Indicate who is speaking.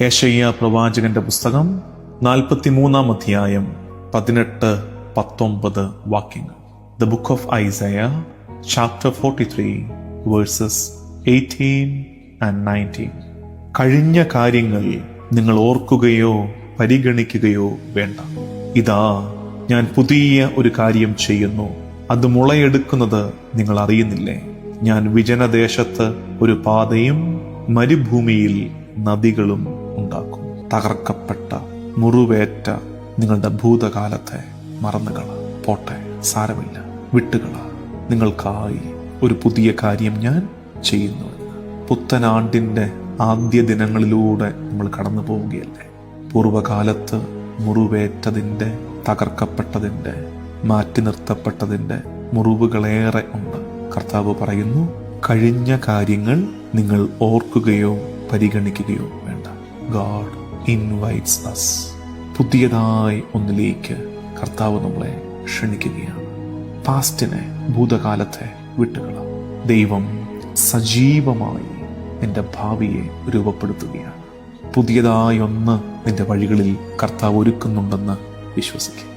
Speaker 1: യെശയ്യാ പ്രവാചകന്റെ പുസ്തകം 43 അധ്യായം 18-19 വാക്യങ്ങൾ. The book of Isaiah, chapter 43, verses 18 and 19. കഴിഞ്ഞ കാര്യങ്ങൾ നിങ്ങൾ ഓർക്കുകയോ പരിഗണിക്കുകയോ വേണ്ട. ഇതാ, ഞാൻ പുതിയ ഒരു കാര്യം ചെയ്യുന്നു, അത് മുളയെടുക്കുന്നത് നിങ്ങൾ അറിയുന്നില്ലേ? ഞാൻ വിജനദേശത്ത് ഒരു പാതയും മരുഭൂമിയിൽ നദികളും ഉണ്ടാക്കും. തകർക്കപ്പെട്ട മുറിവേറ്റ നിങ്ങളുടെ ഭൂതകാലത്തെ മറന്നുകള. പോട്ടെ, സാരമില്ല, വിട്ടുകള. നിങ്ങൾക്കായി ഒരു പുതിയ കാര്യം ഞാൻ ചെയ്യുന്നു. പുത്തനാണ്ടിന്റെ ആദ്യ ദിനങ്ങളിലൂടെ നമ്മൾ കടന്നു പോവുകയല്ലേ. പൂർവകാലത്ത് മുറിവേറ്റതിൻ്റെ, തകർക്കപ്പെട്ടതിൻ്റെ, മാറ്റി നിർത്തപ്പെട്ടതിൻ്റെ മുറിവുകളേറെ ഉണ്ട്. കർത്താവ് പറയുന്നു, കഴിഞ്ഞ കാര്യങ്ങൾ നിങ്ങൾ ഓർക്കുകയോ പരിഗണിക്കുകയോ വേണ്ട. God invites us. പുതിയതായി ഒന്നിലേക്ക് കർത്താവ് നമ്മളെ ക്ഷണിക്കുകയാണ്. പാസ്റ്റിനെ, ഭൂതകാലത്തെ വിട്ടുകള. ദൈവം സജീവമായി നിന്റെ ഭാവിയെ രൂപപ്പെടുത്തുകയാണ്. പുതിയതായി ഒന്ന് നിന്റെ വഴികളിൽ കർത്താവ് ഒരുക്കുന്നുണ്ടെന്ന് വിശ്വസിക്കുക.